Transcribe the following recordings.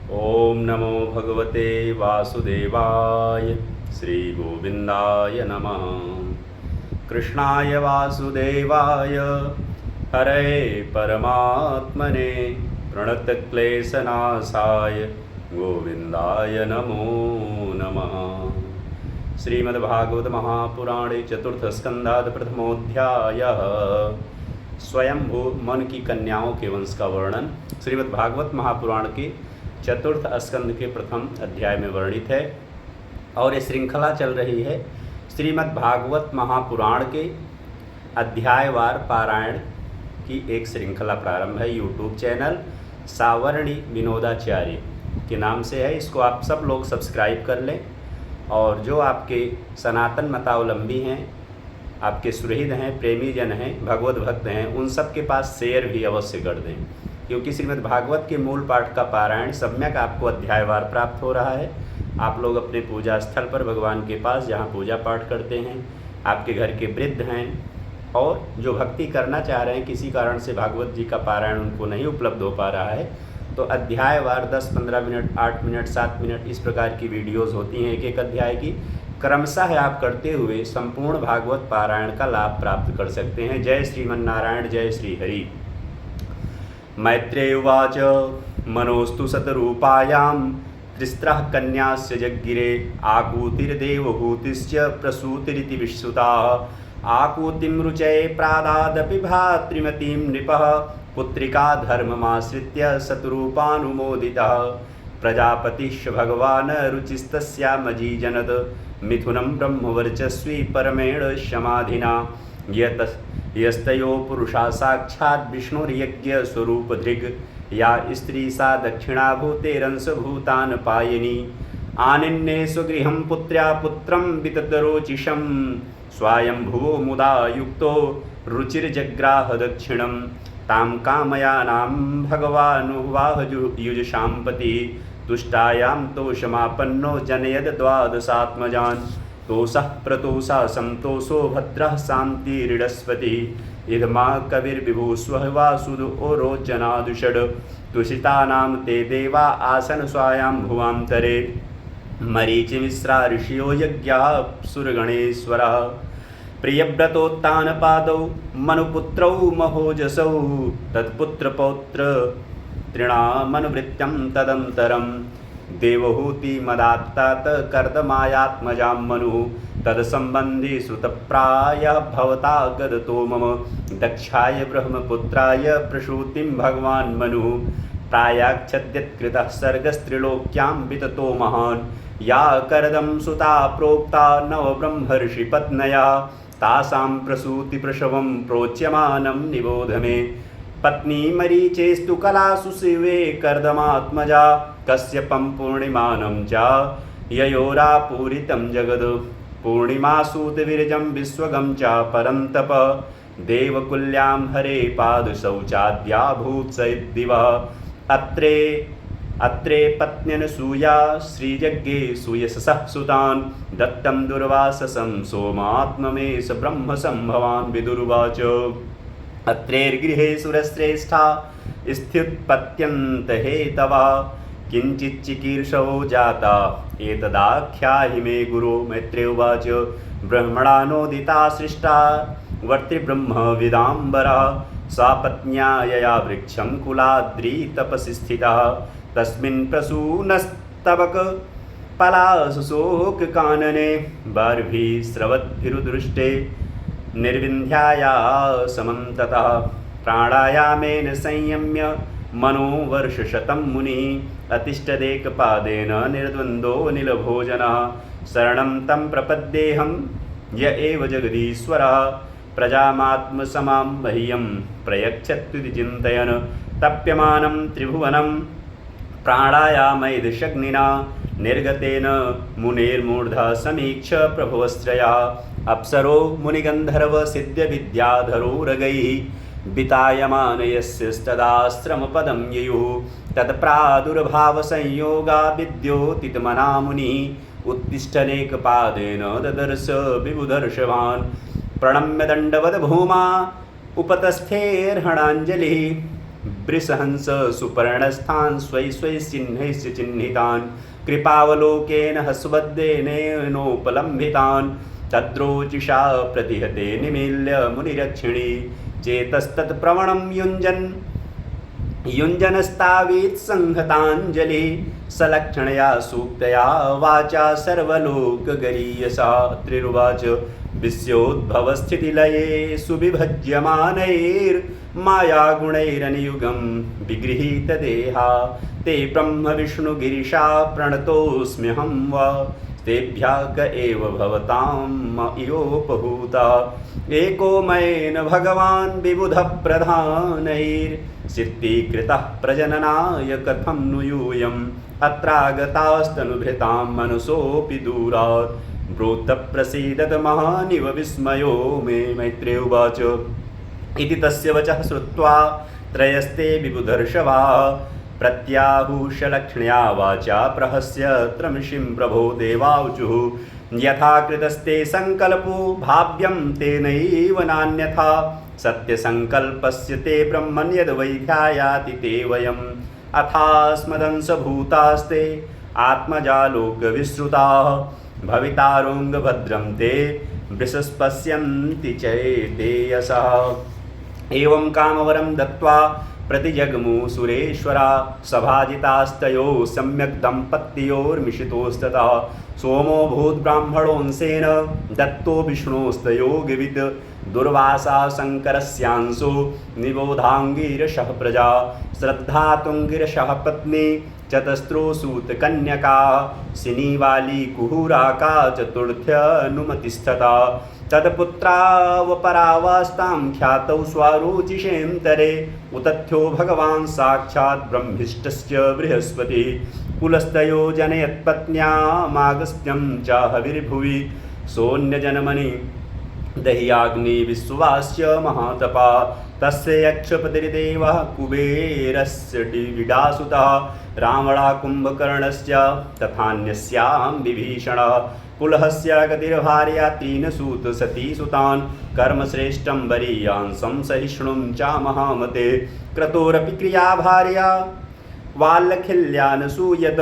ओम नमो भगवते वासुदेवाय श्रीगोविन्दाय नमः। कृष्णाय वासुदेवाय हरे परमात्मने प्रणतक्लेशनाशाय गोविन्दाय नमो नमः। श्रीमद्भागवत महापुराणे चतुर्थस्कन्धात् प्रथमोऽध्यायः स्वयंभू मन की कन्याओं के वंश का वर्णन श्रीमद्भागवत महापुराण के चतुर्थ स्कंद के प्रथम अध्याय में वर्णित है। और ये श्रृंखला चल रही है श्रीमद्भागवत महापुराण के अध्यायवार पारायण की एक श्रृंखला प्रारंभ है। यूट्यूब चैनल सावर्णी विनोदाचार्य के नाम से है। इसको आप सब लोग सब्सक्राइब कर लें और जो आपके सनातन मतावलंबी हैं, आपके सुहृद हैं, प्रेमी जन हैं, भगवत भक्त हैं, उन सब के पास शेयर भी अवश्य कर दें, क्योंकि श्रीमद् भागवत के मूल पाठ का पारायण सम्यक आपको अध्यायवार प्राप्त हो रहा है। आप लोग अपने पूजा स्थल पर भगवान के पास जहाँ पूजा पाठ करते हैं, आपके घर के वृद्ध हैं और जो भक्ति करना चाह रहे हैं, किसी कारण से भागवत जी का पारायण उनको नहीं उपलब्ध हो पा रहा है, तो अध्यायवार 10-15 मिनट, 8 मिनट, 7 मिनट इस प्रकार की वीडियोज़ होती हैं एक एक अध्याय की। क्रमशः आप करते हुए संपूर्ण भागवत पारायण का लाभ प्राप्त कर सकते हैं। जय श्रीमन्नारायण, जय श्री हरि। मैत्रेय उवाच मनोस्तु शतरूपायां त्रिस्रः कन्यास्य जग्गिरे आकूतिर्देवहूतिश्च प्रसूतिरिति विश्रुताः। आकूतिं रुचये प्रादादपि भातृमतीं नृपः पुत्रिका धर्ममाश्रित्य शतरूपानुमोदितः। प्रजापतिश्च भगवान् रुचिस्तस्यामजीजनत् मिथुनं ब्रह्मवर्चस्वी परमेण समाधिना। यस्तयो पुरुषा साक्षात् विष्णुर्यज्ञस्वरूपधृग् या स्त्री सा दक्षिणाभूतेरंशभूतान् पायिनी। आनिन्ये स्वगृहं पुत्र्या पुत्रं विततरोचिषं स्वायंभुवो मुदा युक्तो रुचिर्जग्राह दक्षिणं। तां कामयानां भगवानुवाह युजशाम्पति तुष्टायां तोषमापन्नो जनयद द्वादशात्मजान्। तोषः प्रतोषा संतोषो भद्रः शान्तिरिडस्पति इदमा कविर्विभूस्वः वासुद ओरोचनादुषड्। तुषितानां ते देवा आसन स्वायाम्भुवान्तरे मरीचिमिश्रा ऋषियो यज्ञाः सुरगणेश्वरः। प्रियव्रतोत्तानपादौ मनुपुत्रौ महोजसौ तत्पुत्रपौत्र तृणामनुवृत्त्यं तदन्तरम्। देवहूति मदात्तात कर्दमायात्मजां मनुः तत्सम्बन्धी श्रुतप्रायः भवता गदतो मम। दक्षाय ब्रह्मपुत्राय प्रसूतिं भगवान् मनुः प्रायाच्छद्यत्कृतः सर्गस्त्रिलोक्यां विततो महान्। या कर्दं सुता प्रोक्ता नवब्रह्मर्षिपत्न्या तासां प्रसूतिप्रसवं प्रोच्यमानं निबोध मे। पत्नी मरीचेस्तु कलासु शिवे कर्दमात्मजा कश्यपं पूर्णिमानं च ययोरापूरितं जगद। पूर्णिमासूतविरजं विश्वगं च परन्तप देवकुल्यां हरे पादशौचाद्याभूत्सदिवः। अत्रे पत्न्यनसूया श्रीयज्ञे सूयसः सुतान् दत्तं दुर्वाससं सोमात्ममेष ब्रह्मसंभवान्। विदुर्वाच अत्रेर्गृहे सुरश्रेष्ठा स्थित्युत्पत्यन्तहेतवः किञ्चिच्चिकीर्षो जाता एतदाख्याहि मे गुरो। मैत्रेय उवाच ब्रह्मणा नोदिता सृष्टा वर्तिब्रह्मविदाम्बरः सा पत्न्या यया वृक्षं कुलाद्री तपसि स्थितः। तस्मिन् प्रसूनस्तबक पलाशोककानने बार्भिः स्रवद्भिरुदृष्टे निर्विन्ध्याया समं ततः। प्राणायामेन संयम्य मनोवर्षशतं मुनिः अतिष्ठदेकपादेन निर्द्वन्द्वो निलभोजनः। शरणं तं प्रपद्येऽहं य एव जगदीश्वरः प्रजामात्मसमां मह्यं प्रयच्छत्विति चिन्तयन्। तप्यमानं त्रिभुवनं प्राणायामैदशग्निना निर्गतेन मुनेर्मूर्धा समीक्ष प्रभवश्रयः। अप्सरो मुनिगन्धर्व सिद्ध्यविद्याधरो रगैः वितायमान यस्यस्तदाश्रमपदं ययुः। तत्प्रादुर्भावसंयोगा विद्योतितमना मुनिः उत्तिष्ठनेकपादेन ददर्श विबुधर्षवान्। प्रणम्य दण्डवद् भूमा उपतस्थेर्हणाञ्जलिः वृषहंस सुपर्णस्थान् स्वै स्वै चिह्नैश्च चिह्नितान् कृपावलोकेन हस्वद्देनेनोपलम्बितान् तद्रोचिषा प्रतिहते निमील्य मुनिरक्षिणी चेतस्तत्प्रवणं युञ्जनस्तावीत् संहताञ्जलि सलक्षणया सूक्तया वाचा सर्वलोकगरीयसा। त्रिरुवाच विस्योद्भवस्थितिलये सुविभज्यमानैर्मायागुणैरनियुगं विगृहीतदेहा ते ब्रह्मविष्णुगिरिशा प्रणतोऽस्म्यहं वा तेभ्यः क एव भवताम् इयोपहूता एको मयेन भगवान् विबुधप्रधानैर्सिद्धीकृतः प्रजननाय कथं नु यूयम् अत्रागतास्तनुभृतां मनसोऽपि दूरात् ब्रूतप्रसीदत महानिव विस्मयो मे। मैत्रेय उवाच इति तस्य वचः श्रुत्वा त्रयस्ते विबुधर्षभा प्रत्याहुषलक्ष्ण्या वाचा प्रहस्य त्रंशिं प्रभो देवाऊचुः यथा कृतस्ते संकल्पो भाव्यं तेनैव नान्यथा सत्यसंकल्पस्य ते ब्रह्मन् यद्वैध्यायाति ते वयम् अथास्मदंसभूतास्ते आत्मजालोकविश्रुताः भवितारोऽङ्गभद्रं ते वृषस्पश्यन्ति चैते यशः। एवं कामवरं दत्त्वा प्रतिजग्मु सुरेश्वरा सभाजितास्तयोः सम्यक् दम्पत्योर्मिषितोस्ततः सोमो भूद्ब्राह्मणोऽंशेन दत्तो विष्णोस्तयोगिवित् दुर्वासा शङ्करस्यांशो निबोधाङ्गिरशः प्रजा श्रद्धा तुङ्गिरशः पत्नी चतस्रो सूतकन्यका सिनीवाली कुहुराका चतुर्थ्यनुमतिस्तथा तत्पुत्रावपरावास्तां ख्यातौ स्वारोचिषेऽन्तरे उतथ्यो भगवान् साक्षात् ब्रह्मिष्टस्य बृहस्पतिः कुलस्तयो जनयत्पत्न्यामागस्त्यं च हविर्भुवि सोऽन्यजनमनि दह्याग्निविश्वास्य महातपा तस्य यक्षपतिर्देवः कुबेरस्य विडासुतः रावणा कुम्भकर्णस्य तथान्यस्यां विभीषणः कुलहस्य गतिर्भार्या तीन सूत सतीसुतान् कर्मश्रेष्ठं वरीयांसं सहिष्णुं च महामते क्रतोरपि क्रिया भार्या वाल्लखिल्यानसूयत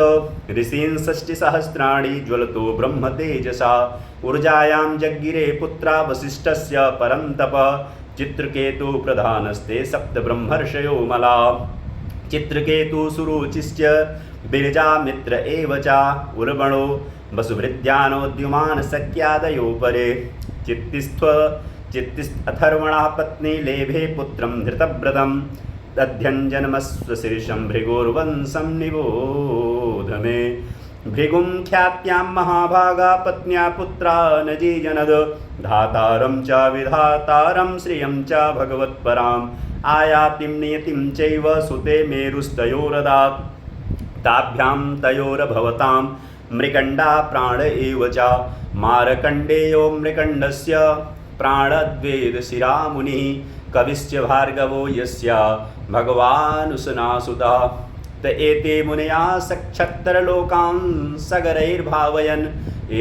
ऋषीन् षष्टिसहस्राणि ज्वलतो ब्रह्मतेजसा ऊर्जायां जज्ञिरे पुत्रा वसिष्ठस्य परन्तप चित्रकेतु प्रधानस्ते सप्तब्रह्मर्षयो मला चित्रकेतु सुरुचिश्च बिरजामित्र एव च उर्वणो वसुभृद्यानोद्युमान सख्यादयो परे चित्तिस्थर्वणः पत्नी लेभे पुत्रं धृतव्रतं दध्यञ्जन्मस्वशीर्षं भृगोर्वंशं निबोध मे भृगुं ख्यात्यां महाभागा पत्न्या पुत्रा नजीजनद धातारं च विधातारं श्रियं च भगवत्पराम् आयातिं नियतिं चैव सुते मेरुस्तयोरदात् ताभ्यां तयोरभवतां मृकण्डा प्राण एव च मारकण्डेयो मृकण्डस्य प्राणद्वेदशिरामुनिः कविश्च भार्गवो यस्य भगवानुसनासुतः त एते मुनया सक्षत्तरलोकान् सगरैर्भावयन्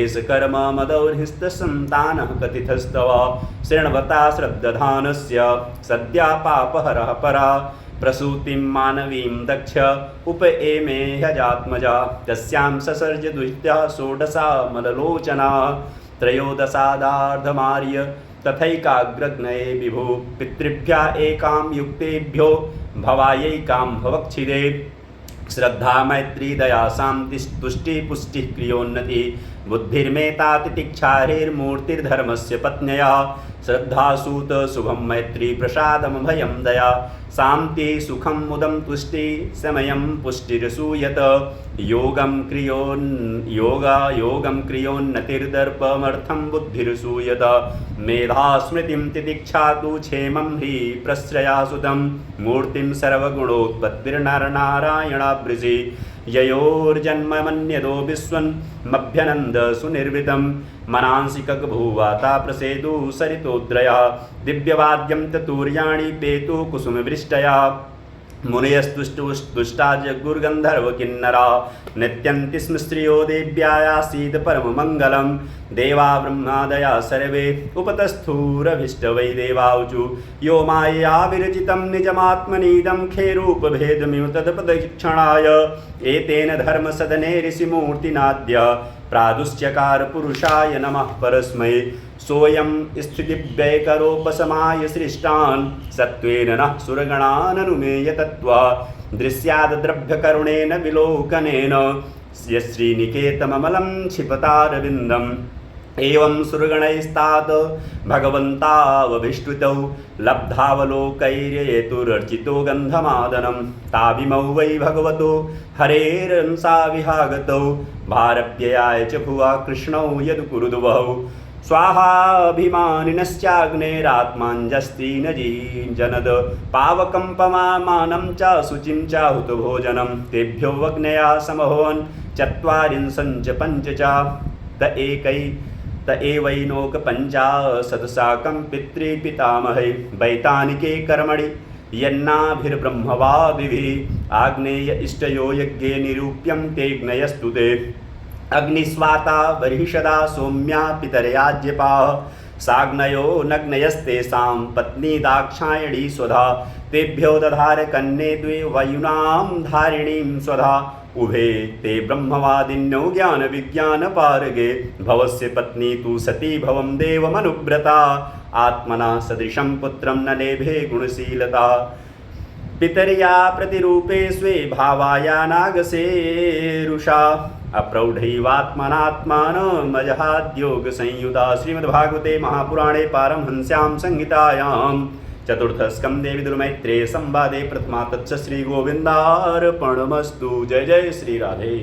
एष कर्म मदौर्हिस्तसन्तानः कथितस्तव शृण्वता श्रद्दधानस्य सद्या पापहरः परा प्रसूतिं मानवीं दक्ष उप एमे ह्यजात्मजा तस्यां ससर्ज दुहित्या षोडशा मललोचना त्रयोदशादार्धमार्य तथैकाग्रग्नये विभु पितृभ्या एकां युक्तेभ्यो भवायैकां भवक्षिदे श्रद्धा मैत्री दया शान्ति तुष्टि पुष्टि क्रियोन्नति बुद्धिर्मेता तितिक्षाहैर्मूर्तिर्धर्मस्य पत्न्यः श्रद्धासूत शुभं मैत्री प्रसादं भयं दया शान्ति सुखं मुदं तुष्टि समयं पुष्टिरसूयत योगं क्रियोन्नतिर्दर्पमर्थं बुद्धिरसूयत मेधा स्मृतिं तितिक्षातु क्षेमं हि प्रश्रयासुतं मूर्तिं सर्वगुणोत्पत्तिर्नरनारायणावृषि ययोर्जन्ममन्यदो विश्वन्मभ्यनन्द सुनिर्वृतं मनांसिकभूवाता प्रसेदु सरितोद्रयः दिव्यवाद्यं ततूर्याणि पेतु कुसुमवृष्टया मुनयस्तुष्टा जगुर्गन्धर्व किन्नरा नित्यन्ति स्म श्रियो देव्यायासीत् परममङ्गलं देवा ब्रह्मादया सर्वे उपतस्थूरभीष्टवै देवाऊचु यो मायया विरचितं निजमात्मनीदं खेरूपभेदमिव तत्प्रदक्षिणाय एतेन धर्मसदने ऋषिमूर्तिनाद्य प्रादुश्चकार पुरुषाय नमः परस्मै सोऽयं स्थितिव्ययकरोपशमाय सृष्टान् सत्त्वेन नः सुरगणाननुमेय तत्त्वा दृश्याद्द्रव्यकरुणेन विलोकनेन यश्रीनिकेतममलं क्षिपतारविन्दम् एवं सुरगणैस्तात् भगवन्तावभिष्टुतौ लब्धावलोकैर्येतुरर्चितो गन्धमादनं ताभिमौ वै भगवतो हरेरंसा विहागतौ भारव्ययाय च भुवा कृष्णौ यदुकुरुद्वहौ स्वाहाभिमानिनश्चाग्नेरात्माञ्जस्ति न जीजनद पावकं पमामानं च शुचिं चाहुत भोजनं तेभ्यो अग्नया समहोन् चत्वारिंशञ्च पञ्च च त एवैनोक पञ्चाशतसाकं पितृपितामहै वैतानिके कर्मणि यन्नाभिर्ब्रह्मवादिभिः आग्नेय इष्टयो यज्ञे निरूप्यं तेऽग्नयस्तु ते अग्निस्वाता बर्हिषदा सौम्या पितरयाज्यपाः साग्नयो नग्नयस्तेषां पत्नी दाक्षायणी स्वधा तेभ्यो दधार कन्ये द्वे वयुनां धारिणीं स्वधा उभे ते ब्रह्मवादिन्यो ज्ञानविज्ञानपारगे भवस्य पत्नी तु सती भवं देवमनुव्रता आत्मना सदृशं पुत्रं न लेभे गुणशीलता पितर्या प्रतिरूपे स्वे भावाया नागसेरुषा अप्रौढैवात्मनात्मानमजहाद्योग संयुता श्रीमद्भागवते महापुराणे पारमहंस्यां संहितायां चतुर्थस्कन्धे विदुरमैत्रेय संवादे प्रथमा तच्च श्रीगोविन्दार्पणमस्तु। जय जय श्री राधे।